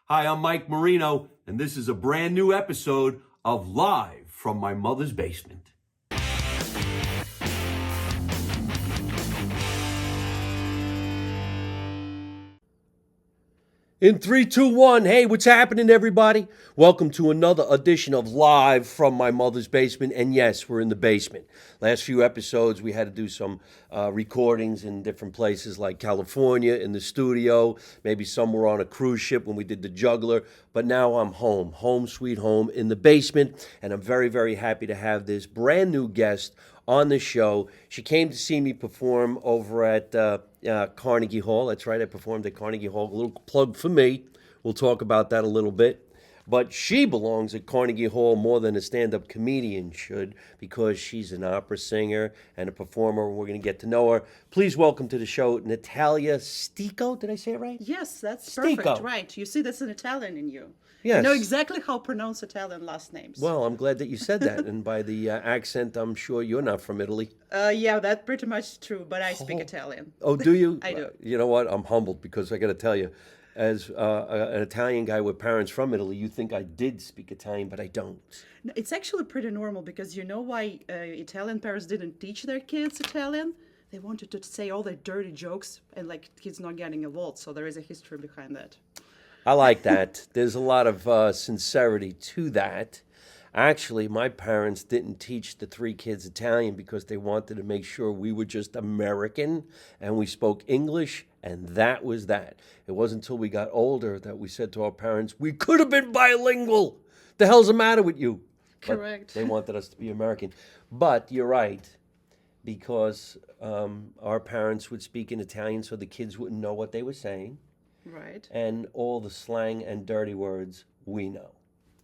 Hi, I'm Mike Marino, and this is a brand new episode of Live from My Mother's Basement. In 3, 2, 1, hey, what's happening, everybody? Welcome to another edition of Live from My Mother's Basement. And yes, we're in the basement. Last few episodes, we had to do some recordings in different places like California, in the studio, maybe somewhere on a cruise ship when we did The Juggler. But now I'm home sweet home in the basement. And I'm very, very happy to have this brand new guest on the show. She came to see me perform over at Carnegie Hall. That's right, I performed at Carnegie Hall. A little plug for me. We'll talk about that a little bit. But she belongs at Carnegie Hall more than a stand-up comedian should, because she's an opera singer and a performer. We're going to get to know her. Please welcome to the show, Natalja Sticco. Did I say it right? Yes, that's Sticco. perfect. Right. You see, that's an Italian in you. Yes. You know exactly how to pronounce Italian last names. Well, I'm glad that you said that. And by the accent, I'm sure you're not from Italy. Yeah, that's pretty much true, but I speak Italian. Oh, do you? I do. You know what? I'm humbled because I got to tell you, as an Italian guy with parents from Italy, you think I did speak Italian, but I don't. No, it's actually pretty normal because you know why Italian parents didn't teach their kids Italian? They wanted to say all the dirty jokes and like kids not getting involved. So there is a history behind that. I like that. There's a lot of sincerity to that. Actually, my parents didn't teach the three kids Italian because they wanted to make sure we were just American and we spoke English, and that was that. It wasn't until we got older that we said to our parents, we could have been bilingual. The hell's the matter with you? But Correct. they wanted us to be American. But you're right, because our parents would speak in Italian so the kids wouldn't know what they were saying. Right. And all the slang and dirty words we know.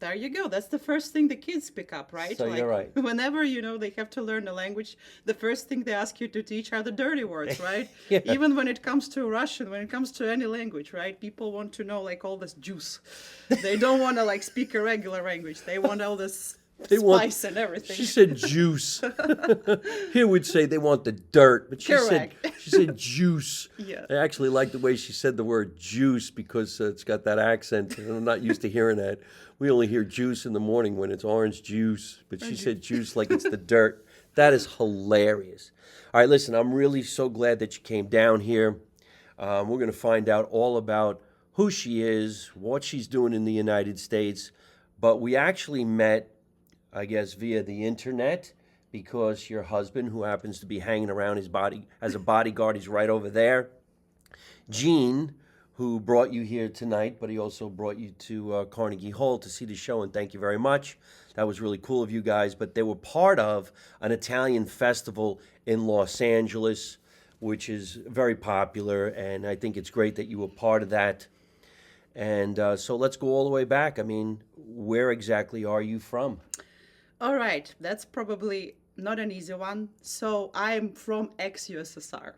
There you go. That's the first thing the kids pick up, right? So you're right. Whenever, they have to learn a language, the first thing they ask you to teach are the dirty words, right? Yeah. Even when it comes to Russian, when it comes to any language, right? People want to know, all this juice. They don't want to, speak a regular language. They want all this spice and everything. She said juice. Here we'd say they want the dirt, but she said juice. Yeah. I actually like the way she said the word juice because it's got that accent, and I'm not used to hearing that. We only hear juice in the morning when it's orange juice, but she said juice like it's the dirt. That is hilarious. All right, listen, I'm really so glad that you came down here. We're going to find out all about who she is, what she's doing in the United States, but we actually met, I guess, via the internet, because your husband, who happens to be hanging around his body as a bodyguard, he's right over there. Gene, who brought you here tonight, but he also brought you to Carnegie Hall to see the show, and thank you very much. That was really cool of you guys. But they were part of an Italian festival in Los Angeles, which is very popular, and I think it's great that you were part of that. And so let's go all the way back. I mean, where exactly are you from? All right, that's probably not an easy one. So I'm from ex-USSR.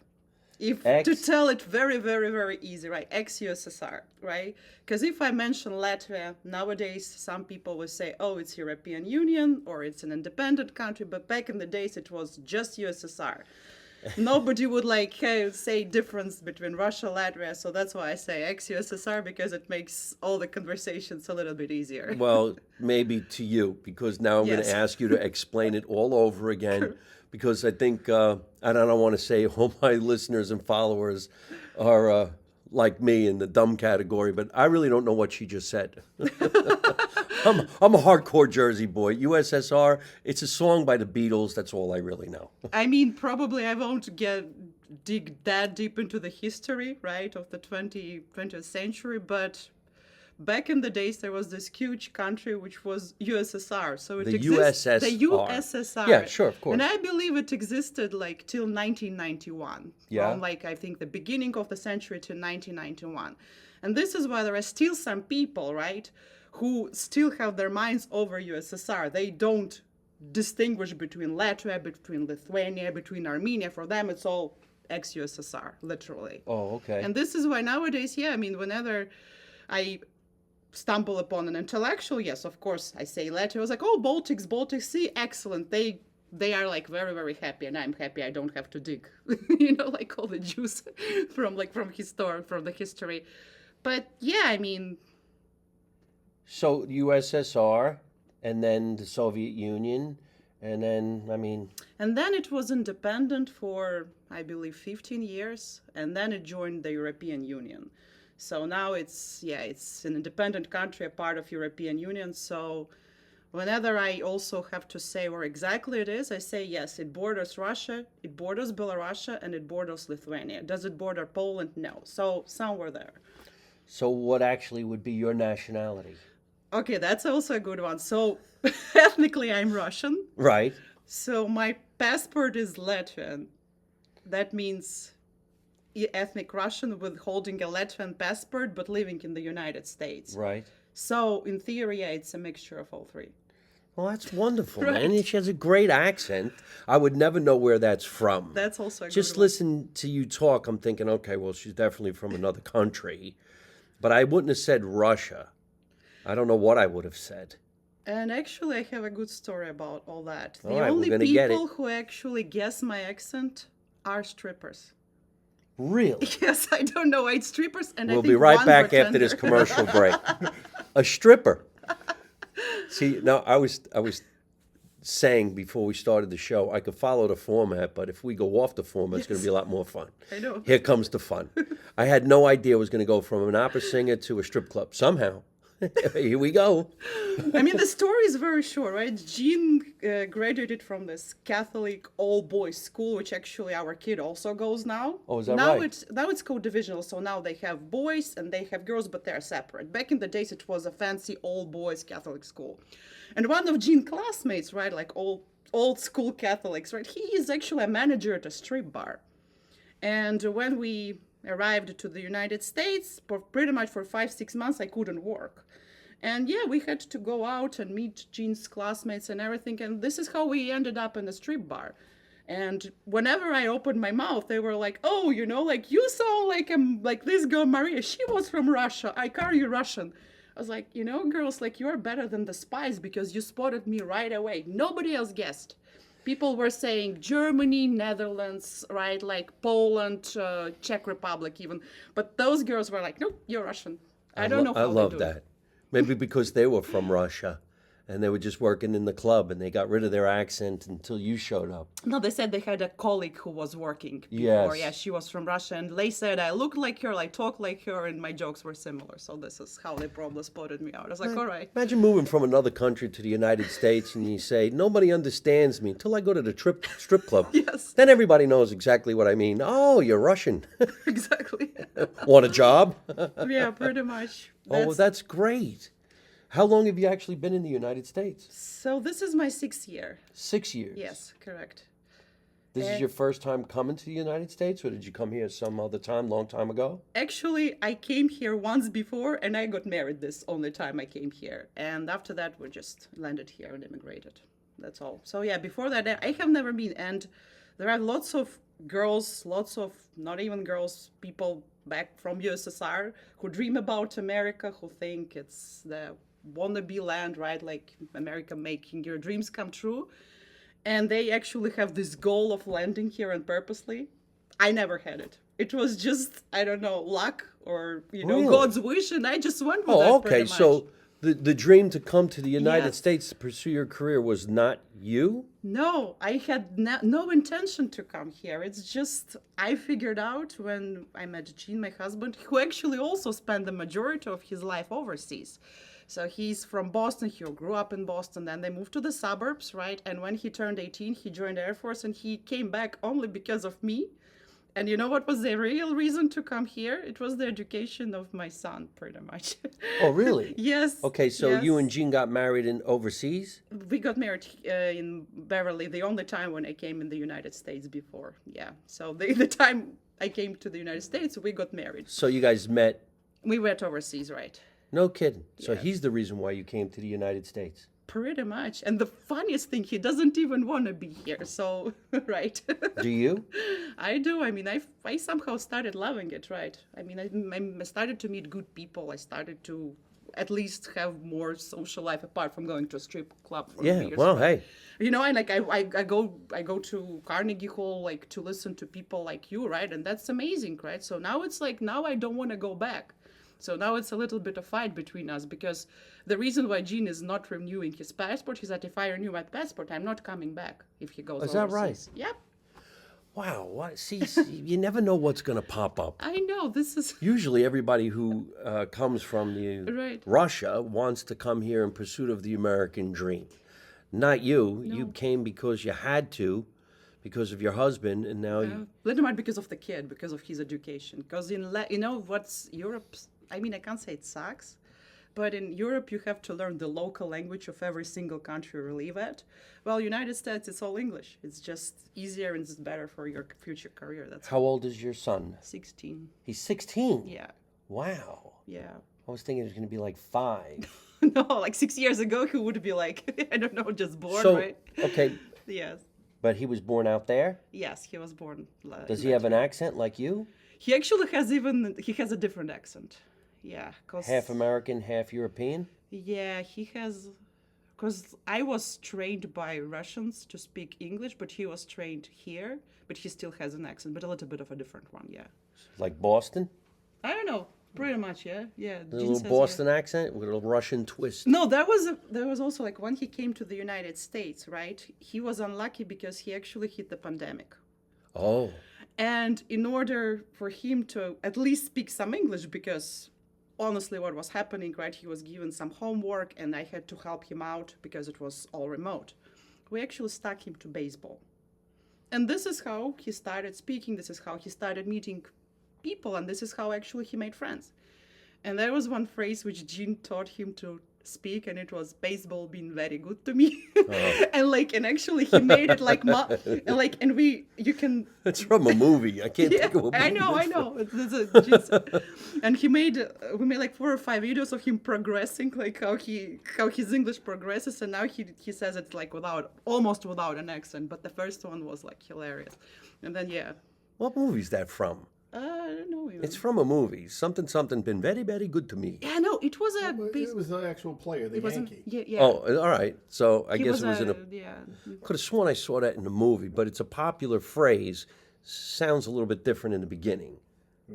To tell it very, very, very easy, right? Ex-USSR, right? Because if I mention Latvia, nowadays some people will say, oh, it's European Union or it's an independent country. But back in the days, it was just USSR. Nobody would say difference between Russia, Latvia. So that's why I say ex-USSR, because it makes all the conversations a little bit easier. Well, maybe to you, because now I'm going to ask you to explain it all over again, because I think, and I don't want to say all my listeners and followers are like me in the dumb category, but I really don't know what she just said. I'm a hardcore Jersey boy. USSR, it's a song by the Beatles. That's all I really know. I mean, probably I won't dig that deep into the history, right, of the 20th century, but back in the days, there was this huge country which was USSR. So it USSR. The USSR. Yeah, sure, of course. And I believe it existed till 1991. Yeah. From I think the beginning of the century to 1991. And this is why there are still some people, right, who still have their minds over USSR. They don't distinguish between Latvia, between Lithuania, between Armenia. For them, it's all ex-USSR, literally. Oh, okay. And this is why nowadays, whenever I stumble upon an intellectual, yes, of course, I say Latvia. I was like, oh, Baltics, see, excellent. They are very, very happy, and I'm happy I don't have to dig, all the juice from the history. But yeah, I mean, So USSR, and then the Soviet Union, and then, I mean, And then it was independent for, I believe, 15 years, and then it joined the European Union. So now it's an independent country, a part of European Union. So whenever I also have to say where exactly it is, I say yes, it borders Russia, it borders Belarus, and it borders Lithuania. Does it border Poland? No. So somewhere there. so what actually would be your nationality? Okay, that's also a good one. So ethnically, I'm Russian. Right. So my passport is Latvian. That means ethnic Russian with holding a Latvian passport but living in the United States. Right. So in theory, yeah, it's a mixture of all three. Well, that's wonderful, Right. man. She has a great accent. I would never know where that's from. That's also a Just good one. listen to you talk, I'm thinking, okay, well, she's definitely from another country. But I wouldn't have said Russia. I don't know what I would have said. And actually, I have a good story about all that. The All right, we're only gonna get it. people who actually guess my accent are strippers. Really? Yes, I don't know why it's strippers, and I We'll think be right one back after this bartender. commercial break. A stripper. See, now I was saying before we started the show, I could follow the format, but if we go off the format, it's going to be a lot more fun. I know. Here comes the fun. I had no idea it was going to go from an opera singer to a strip club. Somehow. Here we go. I mean, the story is very short, right? Jean graduated from this Catholic all-boys school, which actually our kid also goes now. Oh, is that now right? Now it's co-divisional, so now they have boys and they have girls, but they're separate. Back in the days, it was a fancy all-boys Catholic school, and one of Jean's classmates, right, like old school Catholics, right, he is actually a manager at a strip bar. And when we arrived to the United States, for pretty much for 5-6 months, I couldn't work. And yeah, we had to go out and meet Jean's classmates and everything. And this is how we ended up in a strip bar. And whenever I opened my mouth, they were like, "Oh, you know, like you sound like this girl Maria. She was from Russia. I call you Russian." I was like, "You know, girls, like you are better than the spies because you spotted me right away. Nobody else guessed." People were saying Germany, Netherlands, right, like Poland, Czech Republic, even. But those girls were like, "Nope, you're Russian." I don't know I how they love do that. it. Maybe because they were from Russia and they were just working in the club and they got rid of their accent until you showed up. No, they said they had a colleague who was working before. Yes. Yeah, she was from Russia, and they said I looked like her, I talk like her, and my jokes were similar. So this is how they probably spotted me out. I was like, all right. Imagine moving from another country to the United States and you say, nobody understands me until I go to the strip club. Yes, Then everybody knows exactly what I mean. Oh, you're Russian. exactly. Want a job? Yeah, pretty much. Oh, that's great. How long have you actually been in the United States? So this is my 6th year. 6 years. Yes, correct. This is your first time coming to the United States, or did you come here some other time, long time ago? Actually, I came here once before, and I got married this only time I came here. And after that, we just landed here and immigrated. That's all. So yeah, before that, I have never been. And there are lots of girls, lots of not even girls, people back from USSR who dream about America, who think it's the wannabe land, right? Like America making your dreams come true. And they actually have this goal of landing here and purposely. I never had it. It was just, I don't know, luck or, Really? God's wish. And I just went with that Oh, pretty okay. much. So the dream to come to the United Yes. States to pursue your career was not you? No, I had no intention to come here. It's just I figured out when I met Gene, my husband, who actually also spent the majority of his life overseas. So he's from Boston. He grew up in Boston. Then they moved to the suburbs, right? And when he turned 18, he joined the Air Force and he came back only because of me. And you know what was the real reason to come here? It was the education of my son, pretty much. Oh, really? Yes. Okay, so yes. you and Jean got married in overseas? We got married in Beverly, the only time when I came in the United States before. Yeah. So the time I came to the United States, we got married. So you guys met? We went overseas, right? No kidding. So Yes. he's the reason why you came to the United States. Pretty much. And the funniest thing, he doesn't even want to be here. So, right. Do you? I do. I mean, I somehow started loving it, right? I mean, I started to meet good people. I started to at least have more social life apart from going to a strip club for Yeah. beers. Well, hey. You know, and like I go to Carnegie Hall like to listen to people like you, right? And that's amazing, right? So now it's like now I don't want to go back. So now it's a little bit of fight between us because the reason why Gene is not renewing his passport is that if I renew my passport, I'm not coming back if he goes Is that right? overseas. Yep. Wow. What? See, you never know what's going to pop up. I know, this is... Usually, everybody who comes from Right. Russia wants to come here in pursuit of the American dream. Not you. You came because you had to, because of your husband, and now you. Little more because of the kid, because of his education. Because you know what's Europe's... I mean, I can't say it sucks, but in Europe you have to learn the local language of every single country you live at. Well, United States, it's all English. It's just easier and it's better for your future career. That's How old is your son? 16. He's 16. Yeah, Wow. yeah. I was thinking he was going to be like 5. No, like 6 years ago he would be like, I don't know, just born, So, right? okay, Yes. but he was born out there? Yes, he was born. Does he have an accent like you? He actually has a different accent. Yeah, cause Half American, half European? yeah, he has. Because I was trained by Russians to speak English, but he was trained here, but he still has an accent, but a little bit of a different one. Yeah. Like Boston? I don't know. Pretty much, yeah, yeah. A Gene little says, Boston accent with a little Russian twist. No, there was also like when he came to the United States, right? He was unlucky because he actually hit the pandemic. Oh, And in order for him to at least speak some English, because honestly what was happening, right, he was given some homework and I had to help him out because it was all remote. We actually stuck him to baseball. And this is how he started speaking, this is how he started meeting people, and this is how actually he made friends. And there was one phrase which Gene taught him to speak, and it was baseball been very good to me. and actually he made it like you can it's from a movie. I can't think of a movie. I know. And we made like 4 or 5 videos of him progressing, like how his English progresses, and now he says it like almost without an accent. But the first one was like hilarious. And then What movie is that from? I don't know. Even. It's from a movie. Something been very, very good to me. Yeah, no, it was a. It was the actual player, the Yankee. Yeah. Oh, all right. So I He guess was it was in a. yeah. Could have sworn I saw that in the movie, but it's a popular phrase. Sounds a little bit different in the beginning.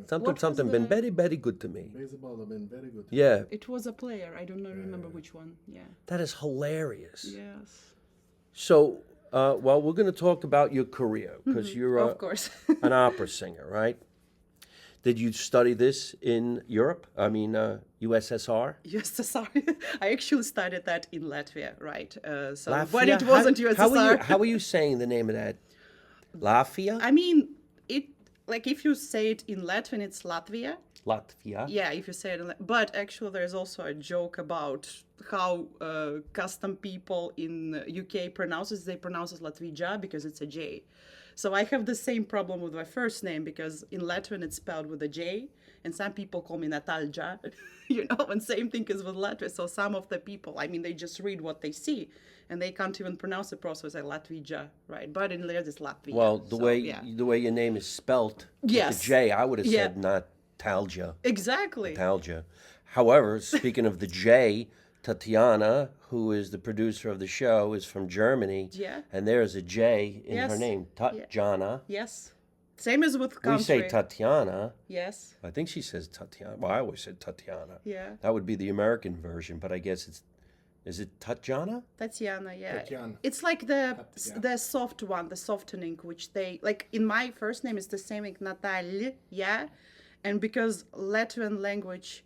Something been very, very good to me. Baseball have been very good. Yeah, It was a player. I don't know, remember which one. Yeah. that is hilarious. Yes. So, well, we're going to talk about your career because you're Of course. an opera singer, right? Did you study this in Europe? I mean, USSR? USSR. I actually studied that in Latvia, right? So Latvia? when it wasn't USSR. How are you saying the name of that? Latvia? I mean, like if you say it in Latvian, it's Latvia. Latvia. Yeah, if you say it in but actually there's also a joke about how custom people in UK they pronounce it Latvija because it's a J. So I have the same problem with my first name because in Latvian it's spelled with a J, and some people call me Natalja, and same thing is with Latvia. So some of the people, I mean, they just read what they see, and they can't even pronounce it properly. It's like Latvija, right? But in there it's Latvia. Well, the way your name is spelt with Yes. the J, I would have Yeah. said Natalja. Exactly. Natalja. However, speaking of the J, Tatiana, who is the producer of the show, is from Germany. Yeah. And there's a J in her Yes. name, Tatjana. Yes. Same as with country. We say Tatiana. Yes. I think she says Tatiana. Well, I always said Tatiana. Yeah. That would be the American version, but I guess is it Tatjana? Tatiana, yeah. Tatiana. It's like the soft one, the softening, which they like. In my first name, it's the same like Natalja, and because Latvian language,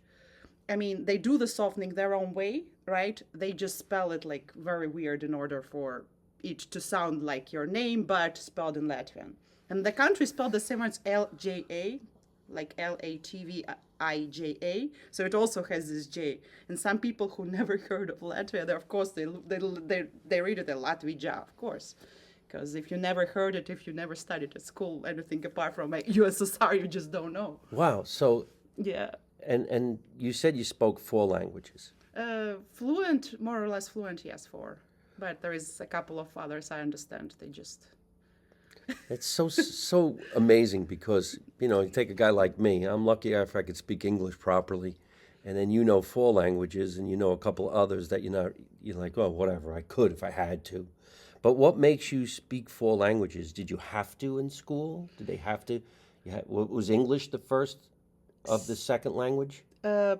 I mean, they do the softening their own way, right? They just spell it like very weird in order for it to sound like your name, but spelled in Latvian. And the country spelled the same as LJA, like Latvija. So it also has this J. And some people who never heard of Latvia, of course, they read it as Latvija, of course. Because if you never heard it, if you never studied at school, anything apart from USSR, you just don't know. Wow. So, Yeah. and you said you spoke 4 languages. Fluent, more or less fluent, yes, 4. But there is a couple of others I understand. They just... It's so amazing because, you take a guy like me. I'm lucky if I could speak English properly. And then 4 languages and a couple others that you're like, oh, whatever, I could if I had to. But what makes you speak 4 languages? Did you have to in school? Did they have to? Was English the first of the second language?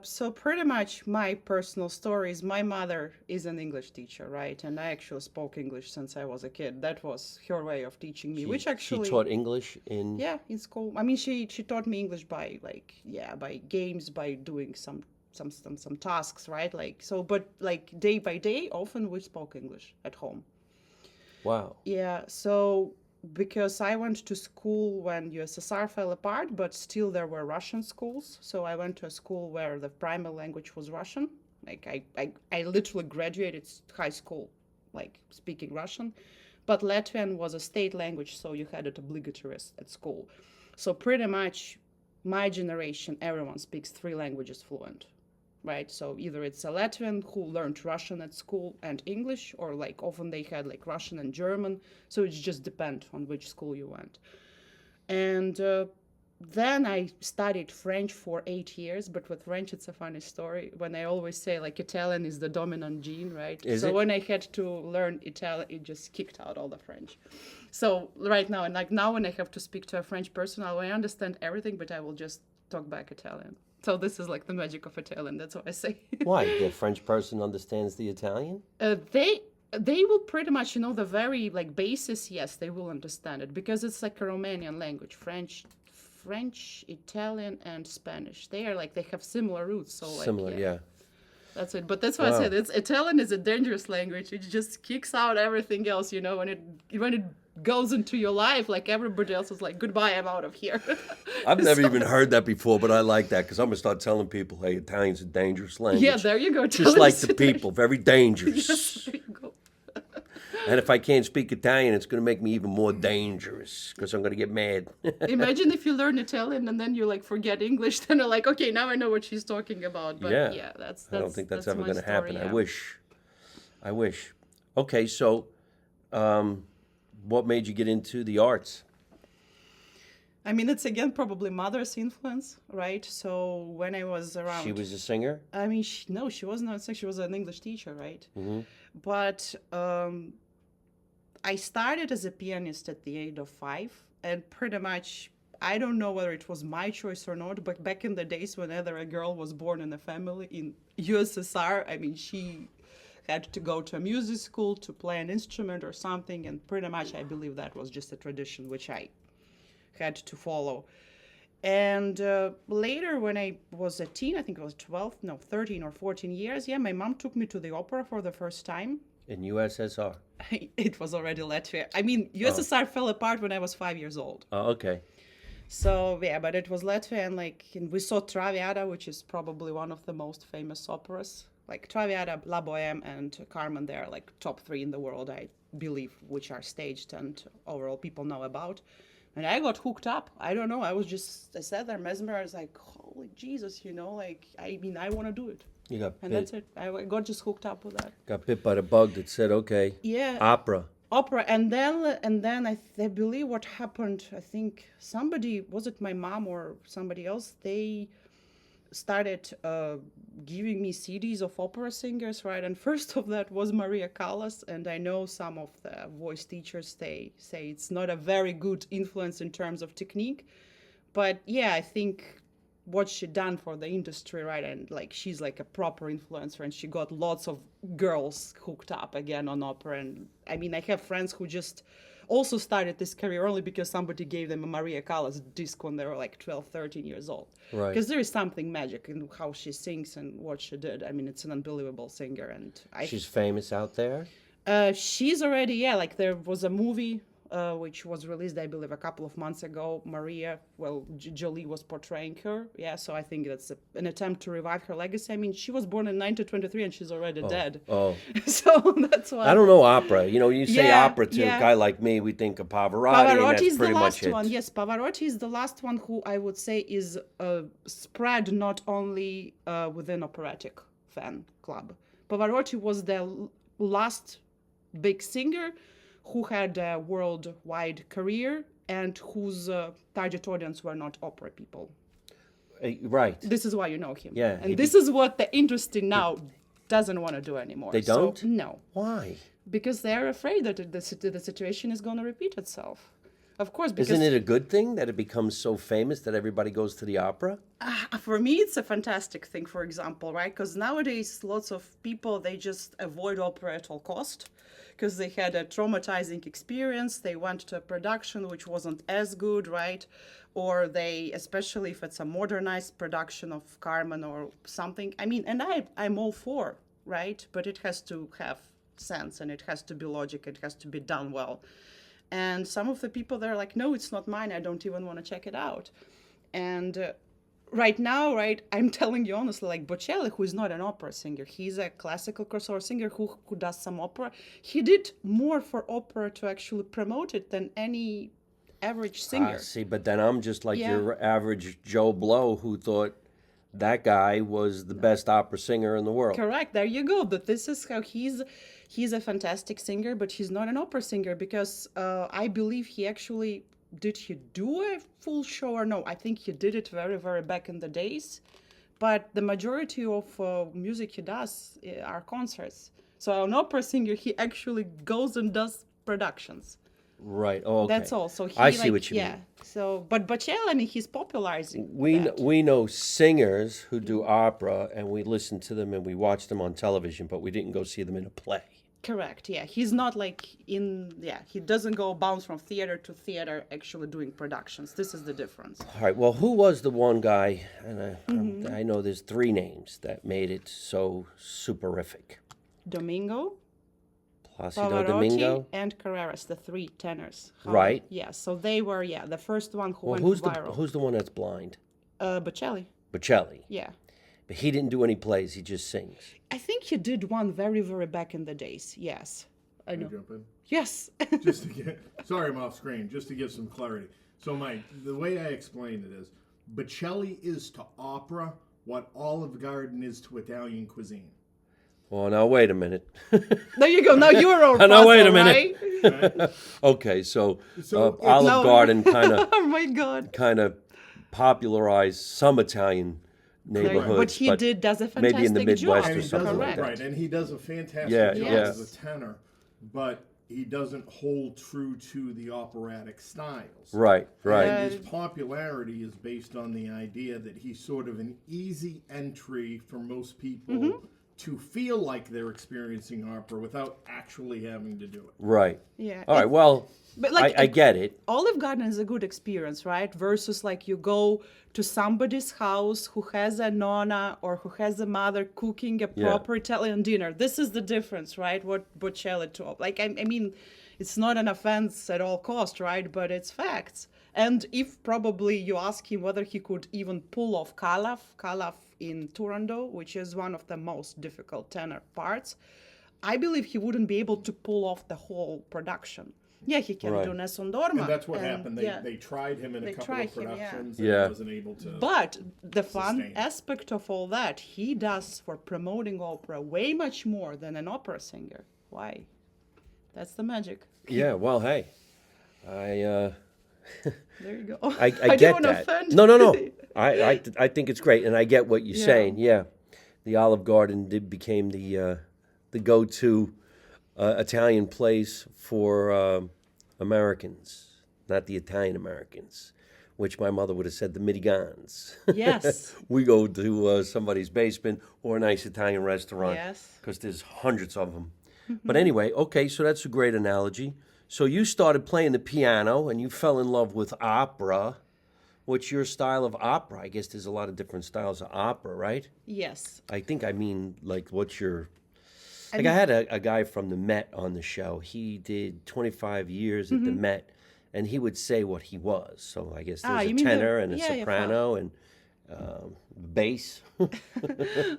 So pretty much my personal story is my mother is an English teacher, right? And I actually spoke English since I was a kid. That was her way of teaching me, which actually She taught English in... yeah, in school. I mean, she taught me English by like by games, by doing some tasks, right? Like so, but like day by day, often we spoke English at home. Wow. Yeah, so because I went to school when USSR fell apart, but still there were Russian schools. So I went to a school where the primary language was Russian. Like I literally graduated high school, like speaking Russian. But Latvian was a state language, so you had it obligatory at school. So pretty much my generation, everyone speaks 3 languages fluent. Right, so either it's a Latvian who learned Russian at school and English, or like often they had like Russian and German. So it just depends on which school you went. And then I studied French for 8 years, but with French it's a funny story. When I always say like Italian is the dominant gene, right? Is it? When I had to learn Italian, it just kicked out all the French. So right now, and like now when I have to speak to a French person, I understand everything, but I will just talk back Italian. So this is like the magic of Italian. That's what I say. Why? The French person understands the Italian? They will pretty much, the very like basis. Yes, they will understand it because it's like a Romanian language. French, Italian, and Spanish. They are like they have similar roots. So like, Similar, yeah. That's it. But that's why I said Italian is a dangerous language. It just kicks out everything else. When it goes into your life, like everybody else is like, goodbye, I'm out of here. I've never even heard that before, but I like that because I'm going to start telling people, hey, Italian's a dangerous language. Yeah, there you go. Just like the people, very dangerous. Yes, there you go. And if I can't speak Italian, it's going to make me even more dangerous because I'm going to get mad. Imagine if you learn Italian and then you like forget English, then you're like, okay, now I know what she's talking about. But yeah, that's I don't think that's ever my going to story, happen. yeah. I wish. Okay, so what made you get into the arts? I mean, it's again probably mother's influence, right? So when I was around, She was a singer? I mean, she was not. She was an English teacher, right? Mm-hmm. But I started as a pianist at the age of 5, and pretty much I don't know whether it was my choice or not. But back in the days, whenever a girl was born in a family in USSR, I mean, she had to go to a music school to play an instrument or something, and pretty much I believe that was just a tradition which I had to follow. And later when I was a teen, I think it was 13 or 14 years, my mom took me to the opera for the first time. In USSR? It was already Latvia. I mean, USSR fell apart when I was 5 years old. Oh, okay. So, but it was Latvia, and we saw Traviata, which is probably one of the most famous operas. Like Traviata, La Bohème, and Carmen, they're like top 3 in the world, I believe, which are staged and overall people know about. And I got hooked up. I don't know. I sat there mesmerized, like, holy Jesus, I want to do it. You got And bit. that's it. I got just hooked up with that. Got bit by the bug that said, okay, Yeah. opera. And then I believe what happened, I think somebody, was it my mom or somebody else, they started giving me CDs of opera singers, right? And first of that was Maria Callas, and I know some of the voice teachers, they say it's not a very good influence in terms of technique, but yeah, I think what she done for the industry, right? And like she's like a proper influencer, and she got lots of girls hooked up again on opera. And I mean, I have friends who just also started this career only because somebody gave them a Maria Callas disc when they were like 12, 13 years old. Right. Because there is something magic in how she sings and what she did. I mean, it's an unbelievable singer. And She's famous out there? she's already, like there was a movie which was released, I believe, a couple of months ago. Maria, Jolie was portraying her. Yeah, so I think that's an attempt to revive her legacy. I mean, she was born in 1923 and she's already dead. Oh. So that's why. I don't know opera. You say Yeah, opera to yeah. a guy like me, we think of Pavarotti, and Pavarotti that's is the pretty last much one. it. Yes, Pavarotti is the last one who I would say is spread not only within operatic fan club. Pavarotti was the last big singer who had a worldwide career and whose target audience were not opera people. Right. This is why you know him. Yeah, And this is what the industry now doesn't want to do anymore. They don't? So, no. Why? Because they're afraid that the situation is going to repeat itself. Of course, because Isn't it a good thing that it becomes so famous that everybody goes to the opera? for me, it's a fantastic thing, for example, right? Because nowadays, lots of people, they just avoid opera at all cost because they had a traumatizing experience. They went to a production which wasn't as good, right? Or they, especially if it's a modernized production of Carmen or something. I mean, and I'm all for, right? But it has to have sense and it has to be logic. It has to be done well. And some of the people, they're like, no, it's not mine. I don't even want to check it out. And right now, right, I'm telling you honestly, like Bocelli, who is not an opera singer, he's a classical crossover singer who does some opera. He did more for opera to actually promote it than any average singer. See, but then I'm just like Yeah. your average Joe Blow who thought that guy was the best opera singer in the world. Correct. There you go. But this is how he's a fantastic singer, but he's not an opera singer because I believe he actually did he do a full show or no? I think he did it very, very back in the days. But the majority of music he does are concerts. So an opera singer, he actually goes and does productions. Right. Oh, okay. That's all. So he I see what you yeah. mean. So, but Bocelli, I mean, he's popularizing that. We know singers who do opera, and we listen to them and we watch them on television, but we didn't go see them in a play. Correct. Yeah, he's not like he doesn't go bounce from theater to theater actually doing productions. This is the difference. All right. Well, who was the one guy? And Mm-hmm. I know there's 3 names that made it so superific. Domingo, Placido Pavarotti, Domingo. and Carreras, the 3 tenors. Right. Yeah, so they were the first one who Well, went viral. who's the one that's blind? Bocelli. Bocelli. Yeah. But he didn't do any plays. He just sings. I think he did one very, very back in the days. Yes. I Can I know. jump in? Yes. Just to get, sorry, I'm off screen. Just to give some clarity. So, Mike, the way I explained it is, Bocelli is to opera what Olive Garden is to Italian cuisine. Well, now wait a minute. There you go. Now you're our Now, puzzle, wait a minute. right? Okay, so, So, Olive No. Garden Oh my God. kind of popularized some Italian neighborhoods, But he does a fantastic maybe in the Midwest job. And or he something does, like Correct. that. right, and he does a fantastic Yeah, job yeah. as a tenor, but he doesn't hold true to the operatic styles. Right, right. And his popularity is based on the idea that he's sort of an easy entry for most people Mm-hmm. to feel like they're experiencing opera without actually having to do it. Right. Yeah. All right, well, But like I get it. Olive Garden is a good experience, right? Versus like you go to somebody's house who has a nonna or who has a mother cooking a Yeah. proper Italian dinner. This is the difference, right? What Bocelli taught. Like I mean, it's not an offense at all cost, right? But it's facts. And if probably you ask him whether he could even pull off Calaf in Turandot, which is one of the most difficult tenor parts, I believe he wouldn't be able to pull off the whole production. Yeah, he can Right. do Nessun Dorma. And that's what happened. They, yeah. they tried him in a They couple tried of him, yeah. productions and Yeah. he wasn't able to. But the fun Sustain. aspect of all that, he does for promoting opera way much more than an opera singer. Why? That's the magic. Yeah, well, hey. There you go. I don't get wanna that. offend No. you. I think it's great, and I get what you're Yeah. saying. Yeah, the Olive Garden became the go-to Italian place for Americans, not the Italian Americans, which my mother would have said the Mitigans. Yes. We go to somebody's basement or a nice Italian restaurant Yes. because there's hundreds of them. But anyway, okay, so that's a great analogy. So you started playing the piano and you fell in love with opera. What's your style of opera? I guess there's a lot of different styles of opera, right? Yes. I mean, like, what's your... Like, I had a guy from the Met on the show. He did 25 years at the Met, and he would say what he was. So I guess there's a you mean the- tenor and a yeah, soprano and bass, All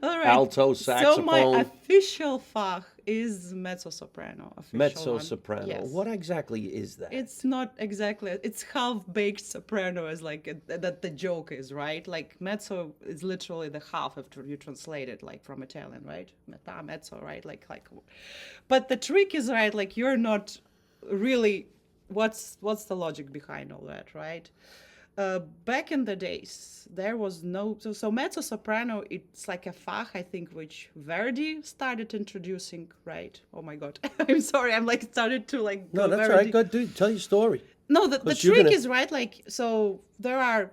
right. alto, saxophone. So my official fach is mezzo-soprano. official mezzo one. soprano. Yes. What exactly is that? It's not exactly. It's half-baked soprano, is like that. The joke is right. Like mezzo is literally the half after you translate it, like from Italian, right? Metà mezzo, right? Like. But the trick is right. Like you're not really. What's the logic behind all that, right? Back in the days, there was no so mezzo soprano. It's like a fach, I think, which Verdi started introducing. Right? Oh my God, I'm sorry. I'm like started to like No, go that's very all right. deep. Go do tell your story. No, the 'Cause you're trick gonna- is right. Like so, there are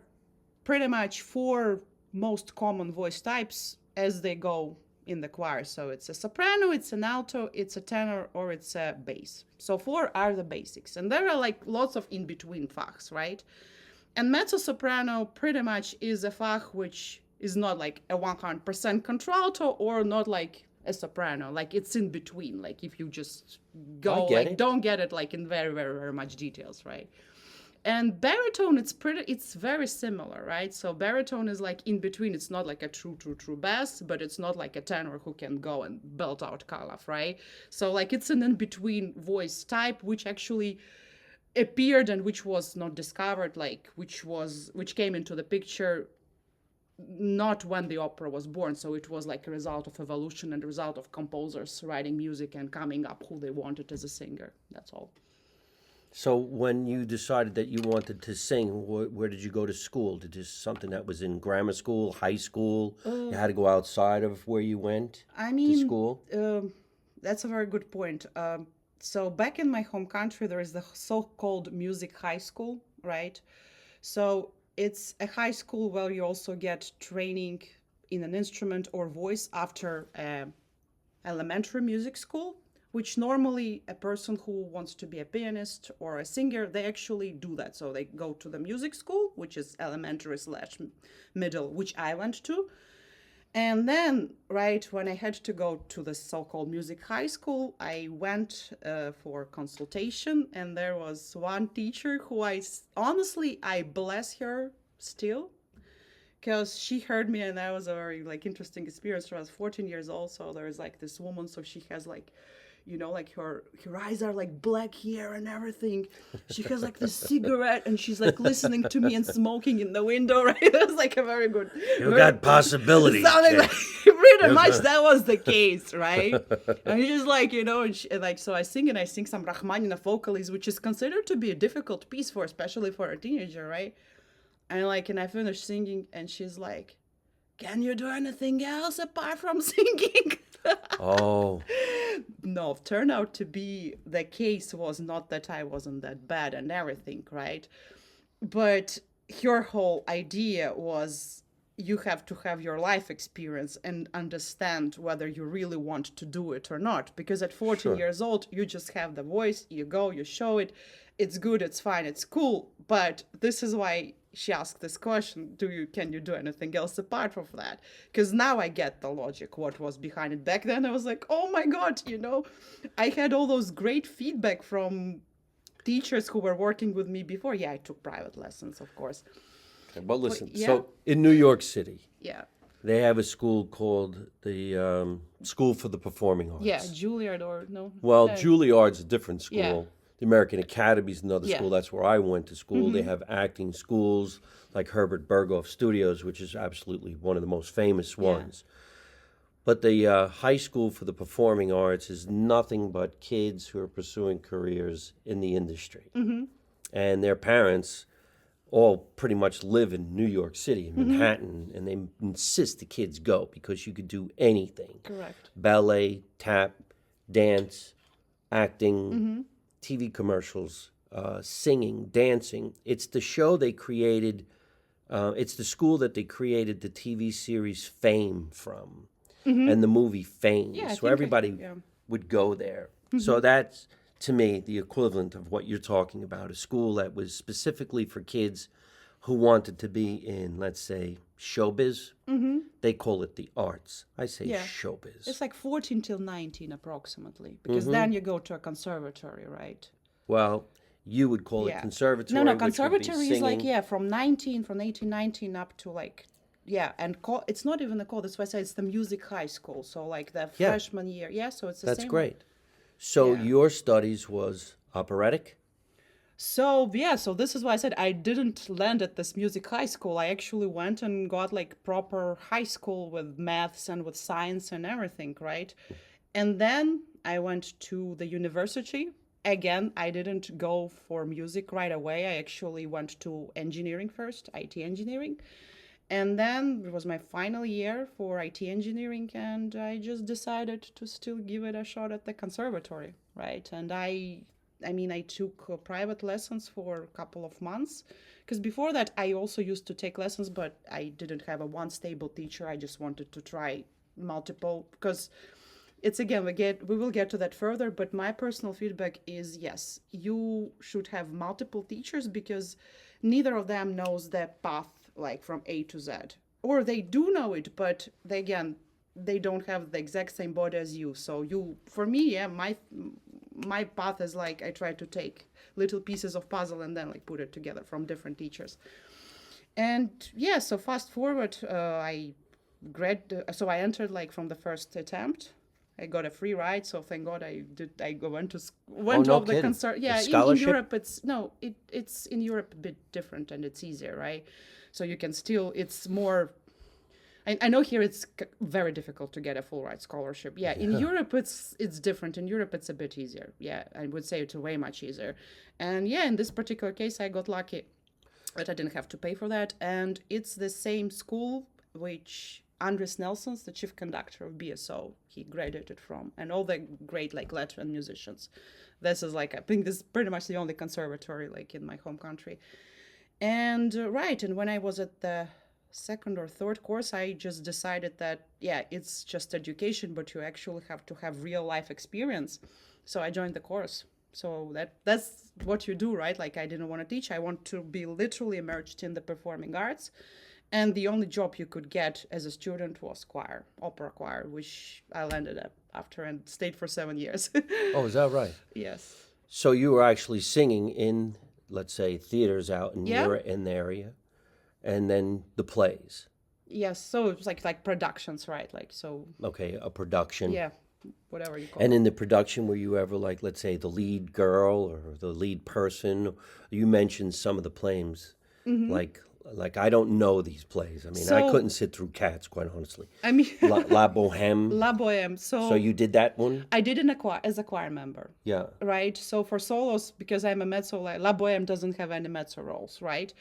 pretty much four most common voice types as they go in the choir. So it's a soprano, it's an alto, it's a tenor, or it's a bass. So four are the basics, and there are like lots of in between fachs, right? And mezzo soprano pretty much is a fach which is not like a 100% contralto or not like a soprano. Like it's in between. Like if you just go, get like it. don't get it like in very, very, very much details, right? And baritone, it's very similar, right? So baritone is like in between. It's not like a true bass, but it's not like a tenor who can go and belt out Kalaf, right? So like it's an in between voice type, which actually appeared and which was not discovered, like which came into the picture not when the opera was born. So it was like a result of evolution and a result of composers writing music and coming up who they wanted as a singer. That's all. So when you decided that you wanted to sing, where did you go to school? Did this something that was in grammar school, high school? You had to go outside of where you went I to mean, school? that's a very good point. So back in my home country, there is the so-called music high school, right? So it's a high school where you also get training in an instrument or voice after elementary music school, which normally a person who wants to be a pianist or a singer, they actually do that. So they go to the music school, which is elementary slash middle, which I went to. And then, right, when I had to go to the so-called music high school, I went for consultation, and there was one teacher who honestly, I bless her still, because she heard me, and that was a very like interesting experience. I was 14 years old, so there is like this woman, so she has like, you know, like her eyes are like black hair and everything. She has like this cigarette, and she's like listening to me and smoking in the window. Right, that was like a very good. You got possibilities. Sounding Jay. like pretty much that was the case, right? And it's just like, you know, and like so I sing some Rachmaninoff vocals, which is considered to be a difficult piece for, especially for a teenager, right? And I finished singing, and she's like, "Can you do anything else apart from singing?" Oh, No, turned out to be the case was not that I wasn't that bad and everything, right? But her whole idea was you have to have your life experience and understand whether you really want to do it or not. Because at 14 Sure. years old, you just have the voice, you go, you show it, it's good, it's fine, it's cool. But this is why she asked this question, can you do anything else apart from that? Because now I get the logic, what was behind it. Back then I was like, oh my God, you know, I had all those great feedback from teachers who were working with me before. Yeah, I took private lessons, of course. okay, well, listen. yeah. So in New York City, Yeah. they have a school called the School for the Performing Arts. Yeah, Juilliard or no? Well, No. Juilliard's a different school. Yeah. The American Academy's another Yeah. school. That's where I went to school. They have acting schools like Herbert Berghoff Studios, which is absolutely one of the most famous ones. But the High School for the Performing Arts is nothing but kids who are pursuing careers in the industry. And their parents all pretty much live in New York City, in Manhattan, and they insist the kids go because you could do anything. Correct. Ballet, tap, dance, acting, TV commercials, singing, dancing. It's the show they created, it's the school that they created the TV series Fame from and the movie Fame. Yeah, I so think everybody yeah. would go there. So that's, to me, the equivalent of what you're talking about, a school that was specifically for kids who wanted to be in, let's say, showbiz. They call it the arts. I say Yeah. showbiz. It's like 14 till 19 approximately, because then you go to a conservatory, right? Well, you would call it conservatory. No, which would be conservatory is like, singing. from 1819 up to like, and it's not even a call. That's why I say it's the music high school. So like the Yeah. freshman year. Yeah, so it's the That's same. great. So Yeah. your studies was operatic? So so this is why I said I didn't land at this music high school. I actually went and got like proper high school with maths and with science and everything, right? And then I went to the university again, I didn't go for music right away. I actually went to engineering first, IT engineering. And then it was my final year for IT engineering, and I just decided to still give it a shot at the conservatory, right? And I mean, I took private lessons for a couple of months, because before that, I also used to take lessons, but I didn't have a one stable teacher. I just wanted to try multiple, because it's again we will get to that further, but my personal feedback is yes, you should have multiple teachers, because neither of them knows that path like from A to Z, or they do know it, but they again they don't have the exact same body as you. So you, for me, yeah, my path is like I try to take little pieces of puzzle and then like put it together from different teachers. And yeah, so fast forward, so I entered like from the first attempt. I got a free ride, so thank God I did. I went no off the kidding. concert. Yeah, in Scholarship? Europe it's no, it's in Europe a bit different and it's easier, right? So you can still, it's more. I know here it's very difficult to get a full ride scholarship. Yeah, in Europe it's different. In Europe it's a bit easier. Yeah, I would say it's way much easier. And yeah, in this particular case, I got lucky that I didn't have to pay for that. And it's the same school which Andres Nelson's, the chief conductor of BSO, he graduated from, and all the great like Latvian musicians. This is like, I think this is pretty much the only conservatory like in my home country. And right, and when I was at the second or third course, I just decided that yeah, it's just education, but you actually have to have real life experience. So I joined the course. So that's what you do, right? Like I didn't want to teach. I want to be literally immersed in the performing arts. And the only job you could get as a student was choir, opera choir, which I landed at after and stayed for 7 years. Oh, is that right? Yes. So you were actually singing in, let's say, theaters out in Yeah. your in the area, and then the plays. Yes. So it was like productions, right? Like so. Okay, a production. Yeah. Whatever you call And it. in the production, were you ever like, let's say, the lead girl or the lead person? You mentioned some of the plays, like I don't know these plays. I mean, I So- couldn't sit through Cats, quite honestly. I mean, La Boheme. La Boheme. So you did that one? I did in a choir as a choir member. Yeah. Right? So for solos, because I'm a mezzo, like La Boheme doesn't have any mezzo roles, right?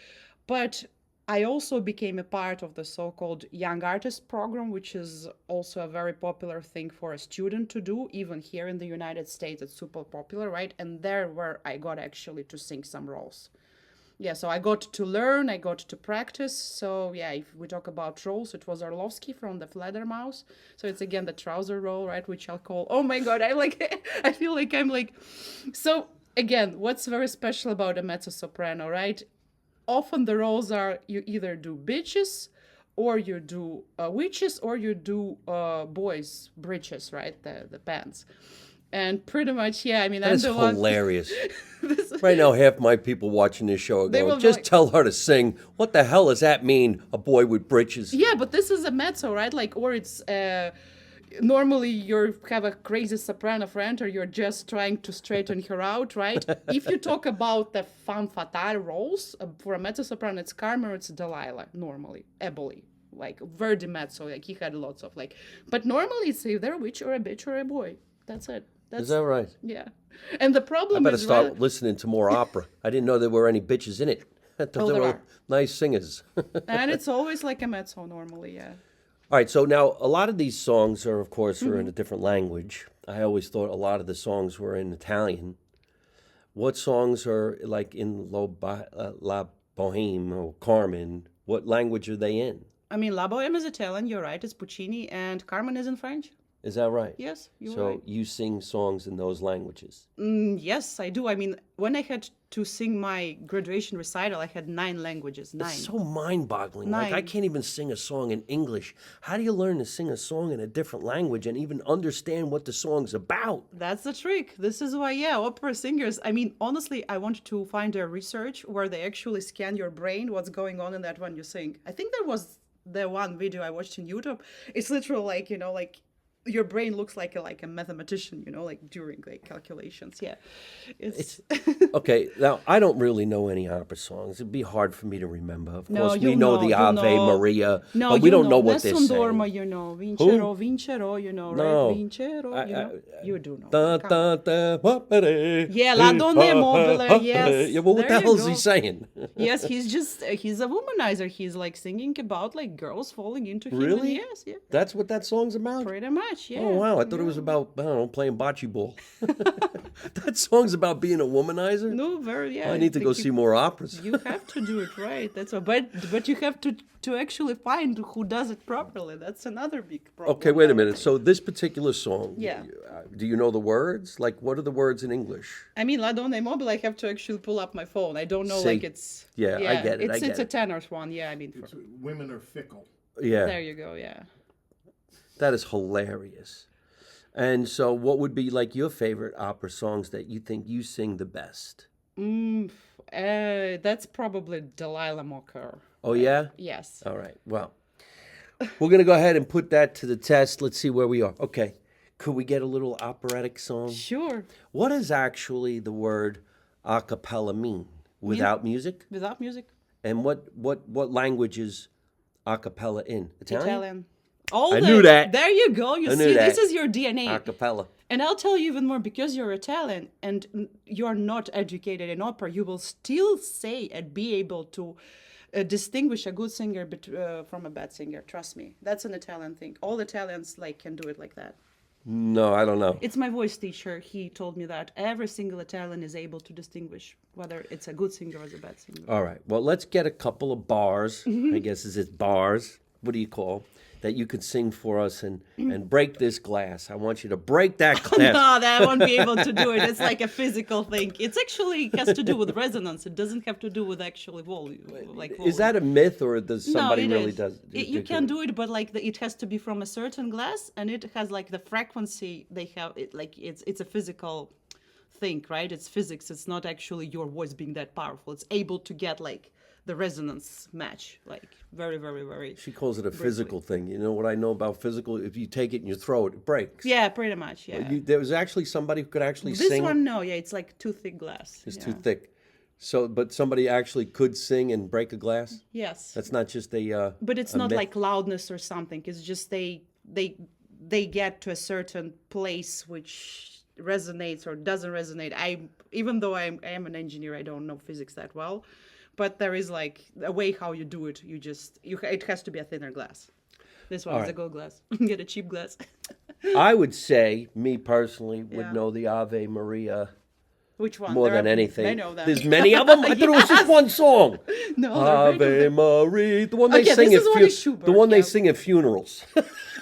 But I also became a part of the so-called Young Artist Program, which is also a very popular thing for a student to do. Even here in the United States, it's super popular, right? And there where I got actually to sing some roles. Yeah, so I got to learn, I got to practice. So yeah, if we talk about roles, it was Orlovsky from the Fledermaus. So it's again the trouser role, right? Which I'll call, oh my God, I like, I feel like I'm like, so again, what's very special about a mezzo soprano, right? Often the roles are you either do bitches or you do witches or you do boys breeches, right? The pants. And pretty much, yeah, I mean, I'm That's the one. hilarious. Right now, half my people watching this show are They going, will just like- tell her to sing. What the hell does that mean, a boy with breeches? Yeah, but this is a mezzo, right? Like, or it's normally you have a crazy soprano friend, or you're just trying to straighten her out, right? If you talk about the femme fatale roles for a mezzo soprano, it's Carmen, or it's Delilah normally, Eboli, like Verdi mezzo, like he had lots of like. But normally it's either a witch or a bitch or a boy. That's it. That's Is that right? yeah. And the I problem better is start right, listening to more opera. I didn't know there were any bitches in it. I thought Oh, they there were are. nice singers. and it's always like a mezzo normally, yeah. All right, so now a lot of these songs are, of course, Mm-hmm. are in a different language. I always thought a lot of the songs were in Italian. What songs are like in La Boheme or Carmen? What language are they in? I mean, La Boheme is Italian, you're right, it's Puccini, and Carmen is in French. Is that right? Yes, you're So right. you sing songs in those languages. Yes, I do. I mean, when I had to sing my graduation recital, I had 9 languages. 9. It's so mind-boggling. Like I 9. can't even sing a song in English. How do you learn to sing a song in a different language and even understand what the song's about? That's the trick. This is why, yeah, opera singers. I mean, honestly, I want to find a research where they actually scan your brain, what's going on in that when you sing. I think there was the one video I watched on YouTube. It's literally like, like your brain looks like a mathematician, like during like calculations. Yeah, it's Okay, now I don't really know any opera songs. It'd be hard for me to remember. Of No, course, we you know know, the you Ave know. Maria, No, but we you don't know know. what they're Nessun dormo, saying. you know. Who? Vincero, vincero, right? No. Vincero, you do know. Da, Come on. da, da, ba-ba-da, Yeah, La hey, Donna ha, Mobile, ha, ha, yes. yeah, well, what There the you hell is go. he saying? Yes, he's a womanizer. He's like singing about like girls falling into him. Really? And yes, yeah. That's what that song's about? Pretty much, yeah. Oh, wow. I thought it was about, I don't know, playing bocce ball. That song's about being a womanizer? No, very yeah. I need to go see more operas. You have to do it right. That's all. But you have to actually find who does it properly. That's another big problem. Okay, wait a minute. So this particular song, Yeah. Do you know the words? Like, what are the words in English? I mean, La Donna Mobile. I have to actually pull up my phone. I don't know. See. Like it's Yeah, I get it, I It's get a it. tenor's one. Yeah, I mean, Women are fickle. Yeah, there you go. Yeah. that is hilarious. And so, what would be like your favorite opera songs that you think you sing the best? That's probably Delilah Mocker. Oh, yeah? Yes. All right. Well, we're going to go ahead and put that to the test. Let's see where we are. Okay. Could we get a little operatic song? Sure. What does actually the word a cappella mean? Without music? Without music. And what language is a cappella in? Italian. I knew that. There you go. You I knew see, that. this is your DNA. A cappella. And I'll tell you even more, because you're Italian and you're not educated in opera, you will still say and be able to distinguish a good singer from a bad singer. Trust me, that's an Italian thing. All Italians can do it like that. No, I don't know. It's my voice teacher. He told me that every single Italian is able to distinguish whether it's a good singer or a bad singer. All right. Well, let's get a couple of bars. I guess is it bars? What do you call? That you could sing for us and break this glass. I want you to break that glass. No, that won't be able to do it. It's like a physical thing. It's actually has to do with resonance. It doesn't have to do with actually volume. Is that a myth, or does somebody no, it really is. does? You can do it, but it has to be from a certain glass, and it has like the frequency they have. It's a physical thing, right? It's physics. It's not actually your voice being that powerful. It's able to get the resonance match, very, very, very. She calls it a physical thing. You know what I know about physical? If you take it and you throw it, it breaks. Yeah, pretty much. Yeah. There was actually somebody who could actually This sing. one, no, yeah, it's like too thick glass. It's yeah. too thick. So, but somebody actually could sing and break a glass. Yes. That's not just a. But it's a not myth. like loudness or something. It's just they get to a certain place which resonates or doesn't resonate. Even though I am an engineer, I don't know physics that well, but there is a way how you do it. It has to be a thinner glass. This one is a gold glass. Get a cheap glass. I would say, me personally, would Yeah. know the Ave Maria Which one? more There than are anything. many of them. There's many of them. I thought it was just one song. No, there are many of Ave them. Maria, the one they Okay, sing this at is one is Schubert, the one they yeah. sing at funerals.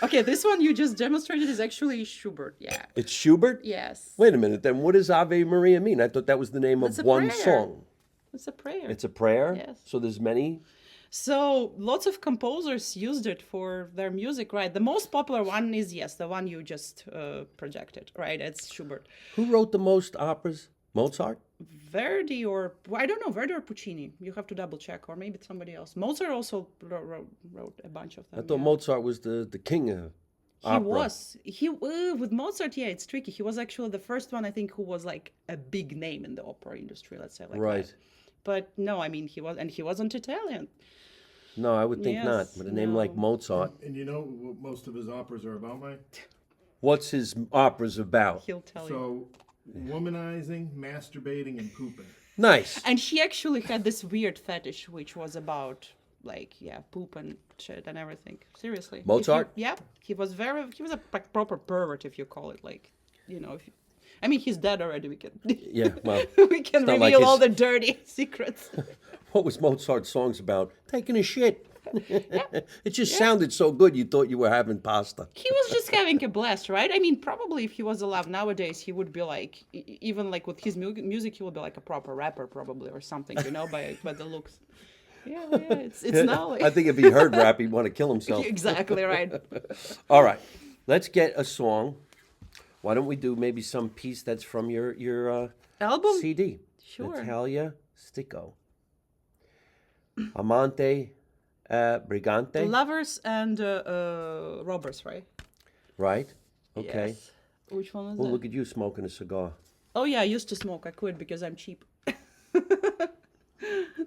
Okay, this one you just demonstrated is actually Schubert. Yeah. It's Schubert. Yes. Wait a minute. Then what does Ave Maria mean? I thought that was the name That's of a one prayer. song. It's a prayer. It's a prayer. Yes. So there's many. So lots of composers used it for their music, right? The most popular one is, yes, the one you just projected, right? It's Schubert. Who wrote the most operas? Mozart. Verdi or, I don't know, Verdi or Puccini. You have to double check, or maybe it's somebody else. Mozart also wrote a bunch of them. I thought yeah. Mozart was the king of opera. With Mozart, yeah, it's tricky. He was actually the first one, I think, who was like a big name in the opera industry, let's say like Right. that. But no, I mean, he wasn't Italian. No, I would think Yes, not. But a name like no. Mozart. And you know what most of his operas are about, Mike? What's his operas about? He'll tell you. So, womanizing, masturbating, and pooping. Nice. And she actually had this weird fetish, which was about poop and shit and everything. Seriously. Mozart? He was a proper pervert, if you call it I mean, he's dead already. We can Yeah, well, we can not reveal like all his- the dirty secrets. what was Mozart's songs about? Taking a shit. It just sounded so good you thought you were having pasta. He was just having a blast, right? I mean, probably if he was alive nowadays, he would be even with his music, he would be like a proper rapper, probably, or something, by the looks. Yeah, it's now. I think if he heard rap, he'd want to kill himself. Exactly right. All right, let's get a song. Why don't we do maybe some piece that's from your Album? CD? Sure. Natalja, Sticco. Amante, Brigante, Lovers and robbers, right? right? Okay. Yes. Which one was Well, that? look at you smoking a cigar. Oh yeah, I used to smoke. I quit because I'm cheap.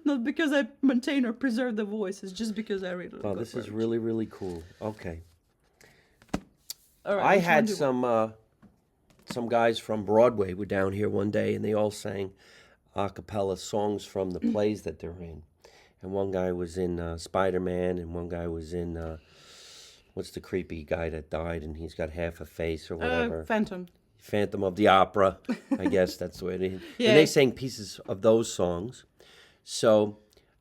Not because I maintain or preserve the voice. It's just because I really. Oh, got this is very really, really cool. Okay. cheap. All right, I which one had do you want? some guys from Broadway were down here one day, and they all sang a cappella songs from the plays that they're in. And one guy was in Spider-Man, and one guy was in what's the creepy guy that died, and he's got half a face or whatever. Phantom. Phantom of the Opera, I guess that's the way it is. Yeah. And they sang pieces of those songs. So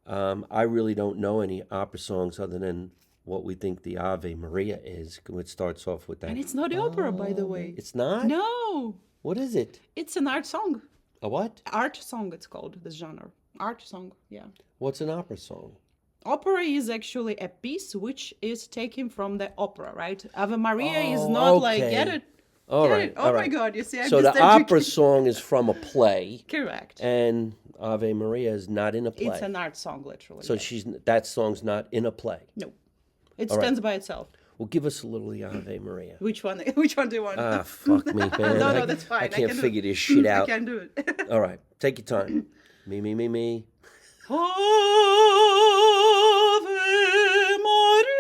I really don't know any opera songs other than what we think the Ave Maria is, which starts off with that. And it's not opera, by the way. It's not? No, What is it? it's an art song. A what? Art song, it's called, this genre. Art song, yeah. What's an opera song? Opera is actually a piece which is taken from the opera, right? Ave Maria is Oh, not like, okay. get it? All Get right. it? Oh all my right. God, you see, I'm So just the opera educated. song is from a play, Correct. and Ave Maria is not in a play. It's an art song, literally. So yes. that song's not in a play. No. It All right. stands by itself. Well, give us a little of the Ave Maria. Which one? Which one do you want? Ah, fuck me, man. No, that's fine. I can't can do figure it. this shit out. I can do it. All right, take your time. Me. Ave Maria,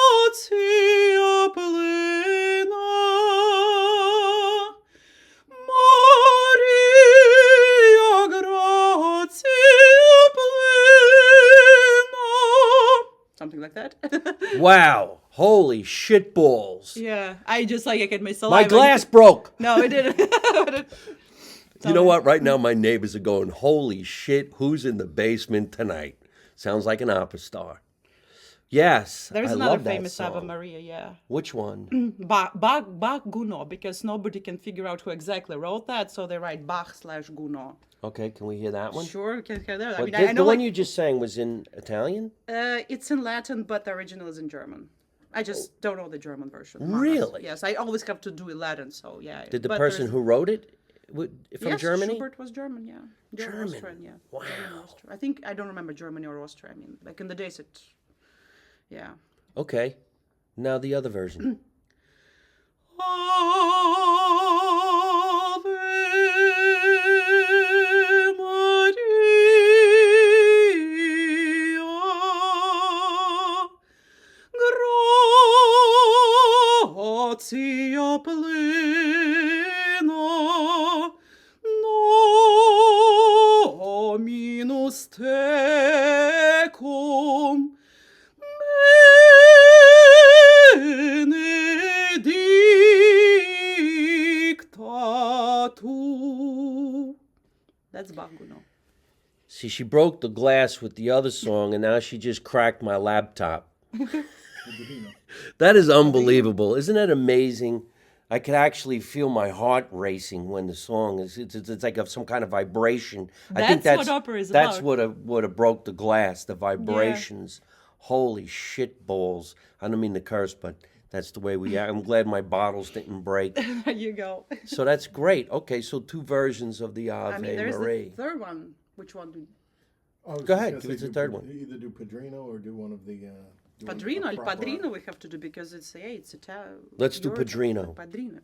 gratia plena, Maria, gratia plena. Something like that. Wow, holy shit balls. Yeah, I just like I get my My saliva. glass broke. No, it didn't. You know what? Right now, my neighbors are going, holy shit, who's in the basement tonight? Sounds like an opera star. Yes, There's I another love that famous Ave song. Maria, yeah. Which one? Bach Gounod, because nobody can figure out who exactly wrote that, so they write Bach/Gounod. Okay, can we hear that one? Sure, you can hear that. I But mean, the I know one like, you just sang was in Italian? it's in Latin, but the original is in German. I just don't know the German version. Really? Yes, I always have to do it Latin, so yeah. Did the but person there's- who wrote it from yes, Germany? Schubert was German, yeah. German. Austrian, yeah. Wow. German, Austrian. I think, I don't remember Germany or Austria. I mean, back in the days it, yeah. Okay, now the other version. Ave Maria, gratia plena, Dominus tecum, benedicta tu. That's Bach Gounod. See, she broke the glass with the other song, and now she just cracked my laptop. That is unbelievable. Isn't that amazing? I could actually feel my heart racing when the song is. It's like some kind of vibration. I think That's what opera is That's about. what have broke the glass. The vibrations. Holy shit balls! I don't mean to curse, but that's the way we are. I'm glad my bottles didn't break. There you go. So that's great. Okay, so two versions of the Ave I mean, there's Maria. the third one. Which one? Go ahead, give us the third one. Either do Padrino or do one of the. Padrino, Il Padrino we have to do because it's Italian. Let's do Padrino. Padrino.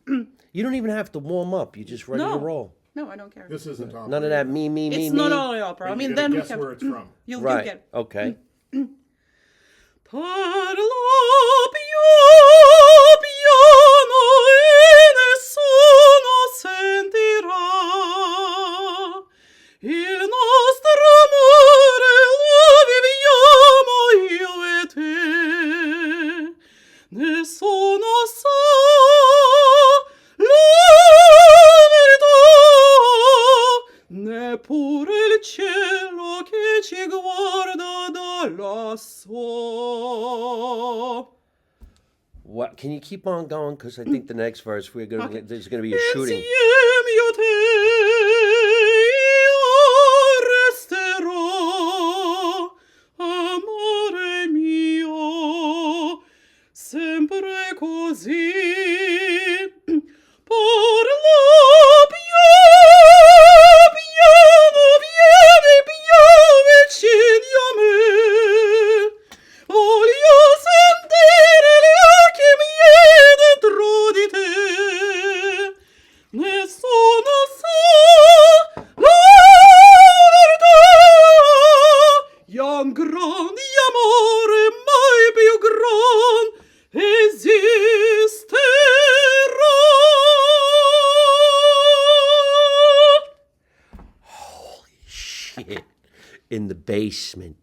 You don't even have to warm up. You're just ready to No. roll. No, I don't care. This isn't opera. None of that me. It's not only opera. I You mean, gotta then we guess have. where it's from. You'll Right. get. Okay. Parla piano e nessuno sentirà il nostro amore lo viviamo io e te. Nessuno sa la verità, neppure il cielo che ci guarda da lassù. What? Can you keep on going? Because I think the next verse there's going to be a shooting. Insieme io te io resterò, amore mio, sempre così. Parla piano, vieni, piove gran gran e amore mai più gran esisterà. Shit. In the basement.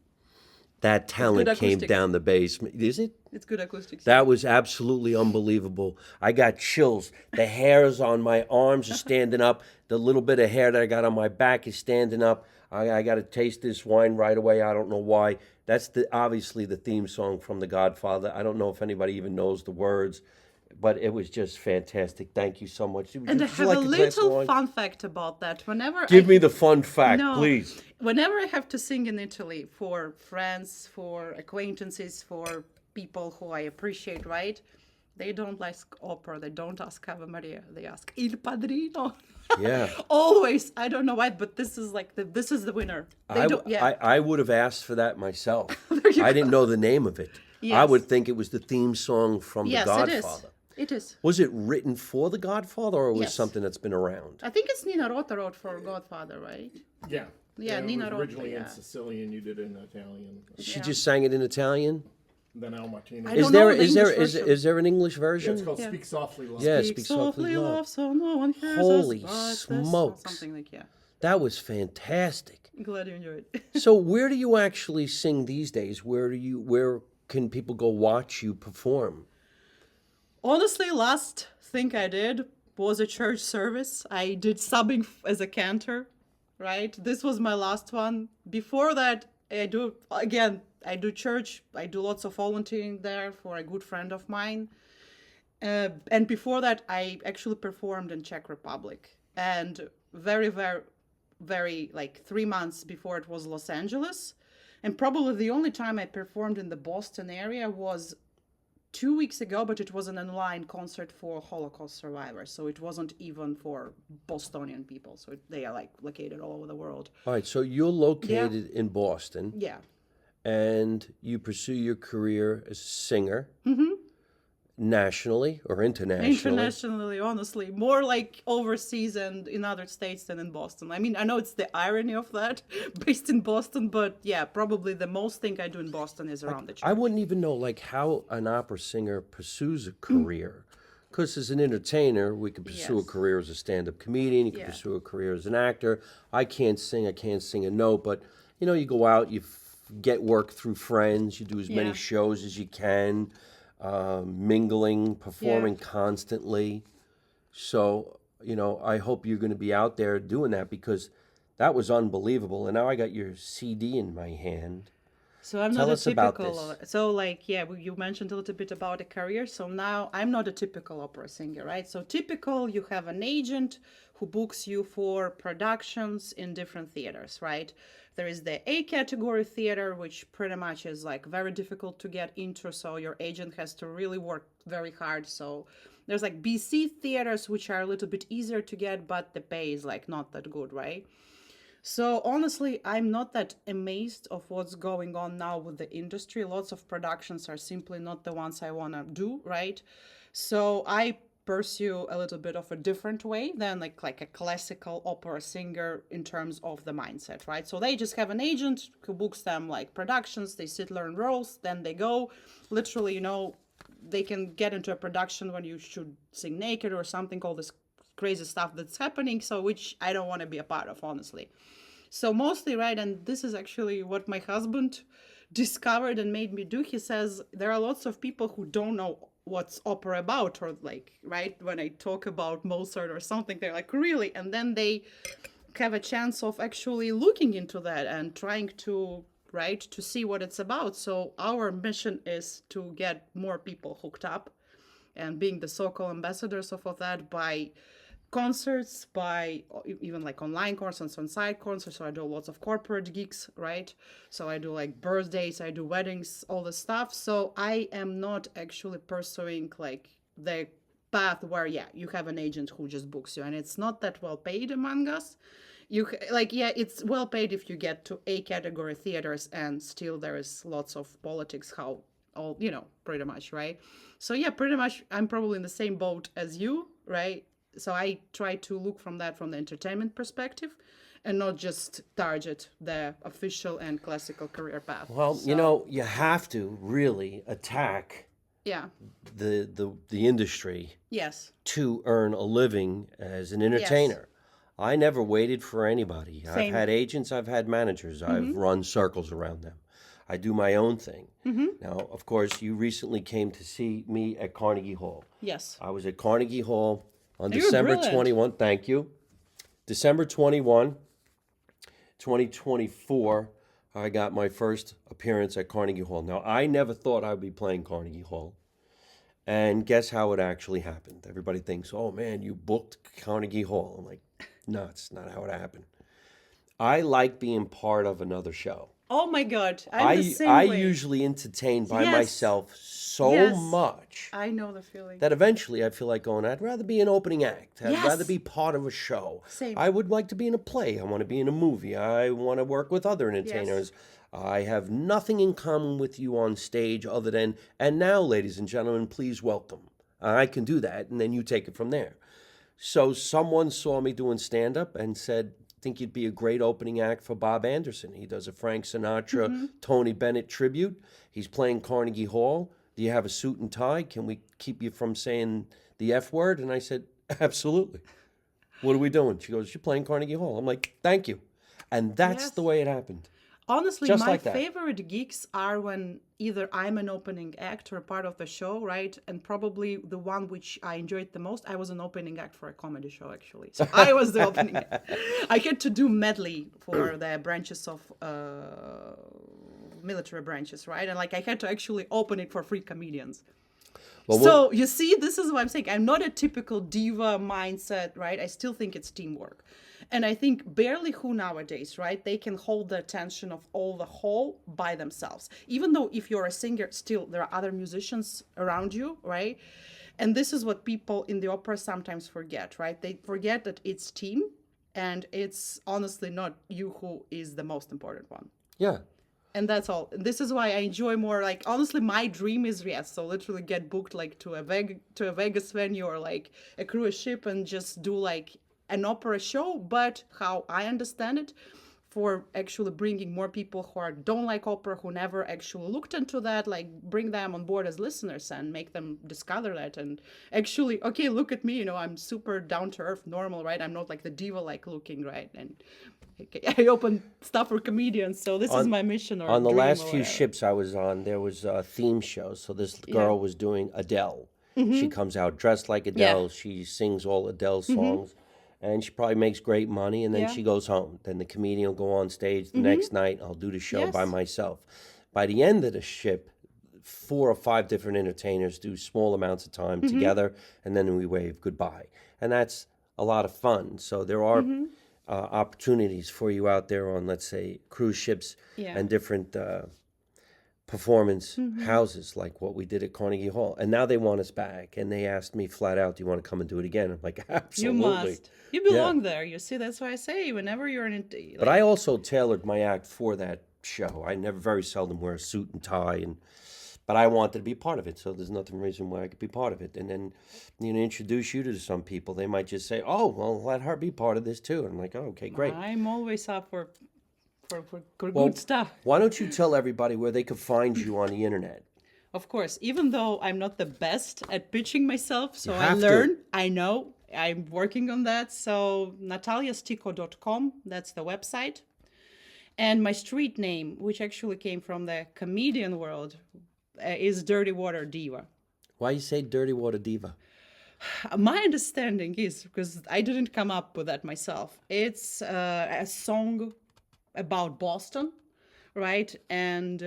That talent came acoustics. down the basement. Is it? It's good acoustics. That was absolutely unbelievable. I got chills. The hairs on my arms are standing up. The little bit of hair that I got on my back is standing up. I got to taste this wine right away. I don't know why. That's obviously the theme song from The Godfather. I don't know if anybody even knows the words, but it was just fantastic. Thank you so much. And I have a little fun fact about that. Whenever Give me the fun fact, No. please. Whenever I have to sing in Italy for friends, for acquaintances, for people who I appreciate, right? They don't ask opera. They don't ask Ave Maria. They ask Il Padrino. Yeah. Always. I don't know why, but this is like this is the winner. They don't. Yeah. I would have asked for that myself. you I didn't know the name of it. I Yes. would think it was the theme song from Yes, The it Godfather. is. It is. Was it written for The Godfather, or was Yes. something that's been around? I think it's Nina Rota wrote for Godfather, right? Yeah. Yeah, it Nina was Rota, originally in yeah. Sicilian. You did it in Italian. She Yeah. just sang it in Italian. Then Al Martino. I Is don't there know the is there English is, version. is there an English Yeah, version? it's called Yeah. Speak Softly, Love. Yeah, Speak Speak Softly, Love. so no one hears Holy us but the smokes. Something like, yeah. That was fantastic. Glad you enjoyed it. So where do you actually sing these days? Where can people go watch you perform? Honestly, last thing I did was a church service. I did subbing as a cantor, right? This was my last one. Before that, I do church. I do lots of volunteering there for a good friend of mine. And before that, I actually performed in Czech Republic. And very, very, very, like 3 months before it was Los Angeles. And probably the only time I performed in the Boston area was 2 weeks ago, but it was an online concert for Holocaust survivors. So it wasn't even for Bostonian people. So they are like located all over the world. All right, so you're located in Boston, Yeah. and you pursue your career as a singer nationally or internationally. Internationally, honestly, more like overseas and in other states than in Boston. I mean, I know it's the irony of that, based in Boston, but yeah, probably the most thing I do in Boston is around the church. I wouldn't even know like how an opera singer pursues a career. Because as an entertainer, we can pursue a Yes. career as a stand-up comedian. You can Yeah. pursue a career as an actor. I can't sing a note, but you go out, you get work through friends, you do as many Yeah. shows as you can, mingling, performing constantly. So, I hope you're going to be out there doing that, because that was unbelievable. And now I got your CD in my hand. So I'm Tell not a us about typical. this. So like, yeah, you mentioned a little bit about a career. So now I'm not a typical opera singer, right? So typical, you have an agent who books you for productions in different theaters, right? There is the A category theater, which pretty much is like very difficult to get into. So your agent has to really work very hard. So there's like BC theaters, which are a little bit easier to get, but the pay is like not that good, right? So honestly, I'm not that amazed of what's going on now with the industry. Lots of productions are simply not the ones I want to do, right? So I pursue a little bit of a different way than like a classical opera singer in terms of the mindset, right? So they just have an agent who books them like productions, they sit, learn roles, then they go. Literally, they can get into a production when you should sing naked or something, all this crazy stuff that's happening, so which I don't want to be a part of, honestly. So mostly, right, and this is actually what my husband discovered and made me do. He says there are lots of people who don't know what's opera about, or like, right, when I talk about Mozart or something, they're like, really? And then they have a chance of actually looking into that and trying to, right, to see what it's about. So our mission is to get more people hooked up and being the so-called ambassadors of that by concerts, by even like online concerts, on-site concerts. So I do lots of corporate gigs, right? So I do like birthdays, I do weddings, all the stuff. So I am not actually pursuing like the path where, yeah, you have an agent who just books you, and it's not that well paid among us. It's well paid if you get to A category theaters, and still there is lots of politics, how all, pretty much, right? So yeah, pretty much I'm probably in the same boat as you, right? So I try to look from the entertainment perspective. and not just target the official and classical career path. Well, So, you have to really attack yeah, the industry yes, to earn a living as an entertainer. I never waited for anybody. I've Same. had agents, I've had managers, I've run circles around them. I do my own thing. Now, of course, you recently came to see me at Carnegie Hall. yes. I was at Carnegie Hall on You were December brilliant. 21. Thank you. December 21, 2024, I got my first appearance at Carnegie Hall. Now, I never thought I'd be playing Carnegie Hall. And guess how it actually happened? Everybody thinks, oh man, you booked Carnegie Hall. I'm like, no, it's not how it happened. I like being part of another show. Oh my God, I'm the same way. Usually entertain by Yes. myself so Yes. much I know the feeling. that eventually I feel like going, I'd rather be an opening act. I'd Yes. rather be part of a show. Same. I would like to be in a play. I want to be in a movie. I want to work with other entertainers. I have nothing in common with you on stage other than, and now, ladies and gentlemen, please welcome. I can do that, and then you take it from there. So someone saw me doing stand-up and said, think you'd be a great opening act for Bob Anderson. He does a Frank Sinatra, Tony Bennett tribute. He's playing Carnegie Hall. Do you have a suit and tie? Can we keep you from saying the F word? And I said, absolutely. What are we doing? She goes, you're playing Carnegie Hall. I'm like, thank you. And that's Yes. the way it happened. Honestly, Just my like that. favorite gigs are when either I'm an opening act or a part of the show, right? And probably the one which I enjoyed the most, I was an opening act for a comedy show, actually. So I was the opening act. I had to do medley for the branches of military branches, right? And like I had to actually open it for free comedians. Well, So you see, this is what I'm saying. I'm not a typical diva mindset, right? I still think it's teamwork. And I think barely who nowadays, right? They can hold the attention of all the whole by themselves. Even though if you're a singer, still there are other musicians around you, right? And this is what people in the opera sometimes forget, right? They forget that it's team and it's honestly not you who is the most important one. Yeah. And that's all. This is why I enjoy more. Like honestly, my dream is so literally get booked like to a Vegas venue or like a cruise ship and just do like an opera show. But how I understand it, for actually bringing more people who don't like opera, who never actually looked into that, like bring them on board as listeners and make them discover that. And actually, okay, look at me, I'm super down to earth, normal, right? I'm not like the diva like looking, right? And I open stuff for comedians, so this is my mission. Or On the dream last or few whatever. ships I was on, there was a theme show. So this girl was doing Adele. She comes out dressed like Adele. She sings all Adele songs. And she probably makes great money, and then she goes home. Then the comedian will go on stage the next night. I'll do the show by myself. By the end of the ship, 4 or 5 different entertainers do small amounts of time together, and then we wave goodbye. And that's a lot of fun. So there are opportunities for you out there on, let's say, cruise ships and different performance houses like what we did at Carnegie Hall. And now they want us back. And they asked me flat out, do you want to come and do it again? I'm like, absolutely. You must. You belong there. You see, that's why I say whenever you're in. But I also tailored my act for that show. I never very seldom wear a suit and tie, but I wanted to be part of it. So there's nothing reason why I could be part of it. And then, introduce you to some people. They might just say, oh, well, let her be part of this too. And I'm like, oh, okay, great. I'm always up for good stuff. Why don't you tell everybody where they could find you on the internet? Of course, even though I'm not the best at pitching myself, so I have to. learn, I know, I'm working on that. So nataljasticco.com, that's the website. And my street name, which actually came from the comedian world, is Dirty Water Diva. Why you say Dirty Water Diva? My understanding is, because I didn't come up with that myself, it's a song about Boston, right? And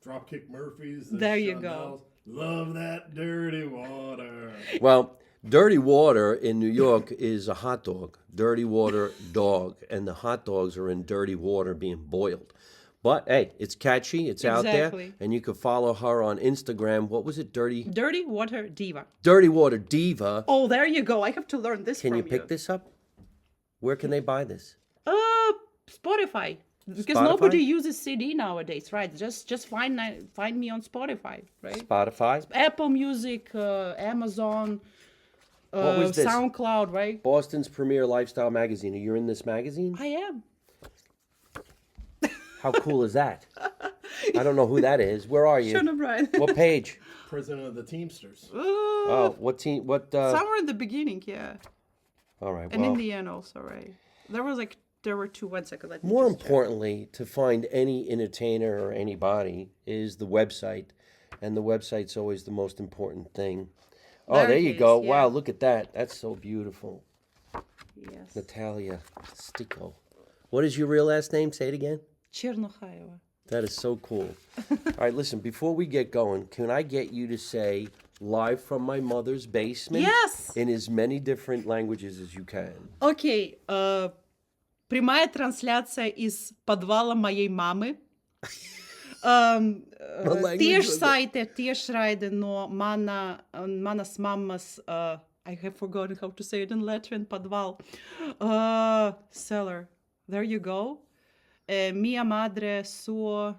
Dropkick Murphys. There you Chanels. go. Love that dirty water. Well, dirty water in New York is a hot dog. Dirty water dog. And the hot dogs are in dirty water being boiled. But, hey, it's catchy. It's out there. Exactly. And you can follow her on Instagram. What was it? Dirty Water Diva. Dirty Water Diva. Oh, there you go. I have to learn this Can from you pick this up? Where can they buy this? Spotify. Because Spotify? nobody uses CD nowadays, right? Just find me on Spotify, right? Spotify? Apple Music, Amazon, What was this? SoundCloud, right? Boston's premier lifestyle magazine. You're in this magazine? I am. How cool is that? I don't know who that is. Where are you? Shouldn't have, Brian. What page? President of the Teamsters. Oh, what team? What? Somewhere in the beginning, yeah. All right. And Well, in the end also, right? There were two. 1 second. Let me more just check. importantly, to find any entertainer or anybody is the website, and the website's always the most important thing. Oh, There there it you is, go. yeah. Wow, look at that. That's so beautiful. Yes. Natalja Sticco. What is your real last name? Say it again. Chernochaeva. That is so cool. All right, listen, before we get going, can I get you to say live from my mother's basement Yes! in as many different languages as you can? Окей. Прямая трансляция из подвала моей мамы. language Тие ж was it? сайти, тие ж райди, но manas mammas, I have forgotten how to say it in Latvian, подвал. Cellar. There you go. Mia madre suo.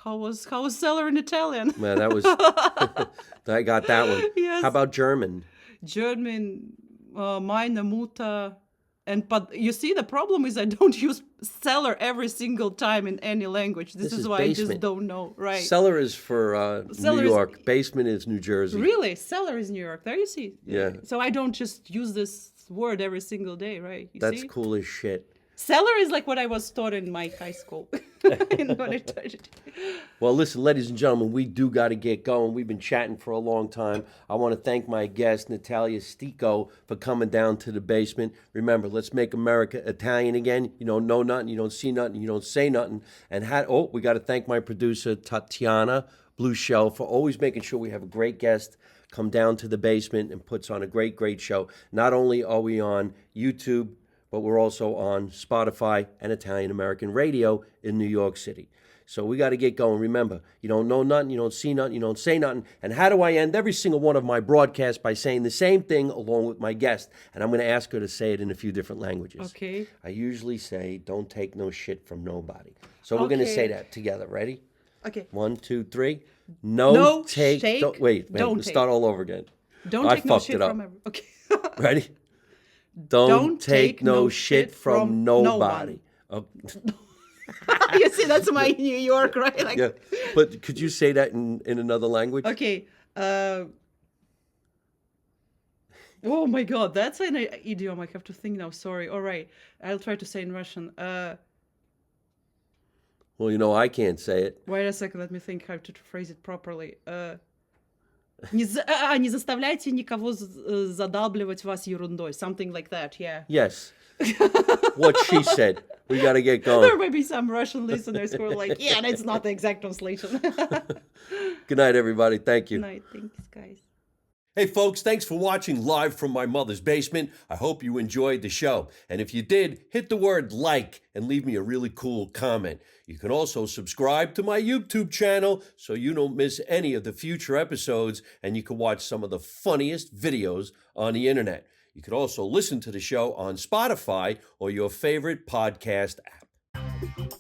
How was cellar in Italian? Man, that was I got that one. Yes. How about German? German, meine Mutter, and you see the problem is I don't use cellar every single time in any language. This This is is why I basement. just don't know, right? Cellar is for Cellar New is- York. Basement is New Jersey. Really, cellar is New York. There you see. Yeah. So I don't just use this word every single day, right? You That's see? cool as shit. Cellar is like what I was taught in my high school. In Natalja. Well, listen, ladies and gentlemen, we do got to get going. We've been chatting for a long time. I want to thank my guest, Natalja Sticco, for coming down to the basement. Remember, let's make America Italian again. You don't know nothing, you don't see nothing, you don't say nothing. And we got to thank my producer, Tatiana Blue Shell, for always making sure we have a great guest come down to the basement and puts on a great, great show. Not only are we on YouTube, but we're also on Spotify and Italian American radio in New York City. So we got to get going. Remember, you don't know nothing, you don't see nothing, you don't say nothing. And how do I end every single one of my broadcasts? By saying the same thing along with my guest. And I'm going to ask her to say it in a few different languages. Okay. I usually say, don't take no shit from nobody. So we're going to say Okay. that together. Ready? Okay. 1, 2, 3. No take. shake, Wait, don't let's start all over again. Don't I take no fucked shit it up. from everyone. Okay. Ready? Don't take no shit from nobody. Oh, You see, that's my New York, right? Like, yeah, but could you say that in another language? Okay. Oh my God, that's an idiom. I have to think now. Sorry. All right, I'll try to say in Russian. Well, you know, I can't say it. Wait a second. Let me think how to phrase it properly. Не заставляйте никого задалбливать вас ерундой. Something like that. Yeah. Yes. What she said. We got to get There going. may be some Russian listeners who are like, yeah, that's not the exact translation. Good night, everybody. Thank you. Night. Thanks, guys. Hey, folks, thanks for watching Live from My Mother's Basement. I hope you enjoyed the show. And if you did, hit the word like and leave me a really cool comment. You can also subscribe to my YouTube channel so you don't miss any of the future episodes and you can watch some of the funniest videos on the internet. You can also listen to the show on Spotify or your favorite podcast app.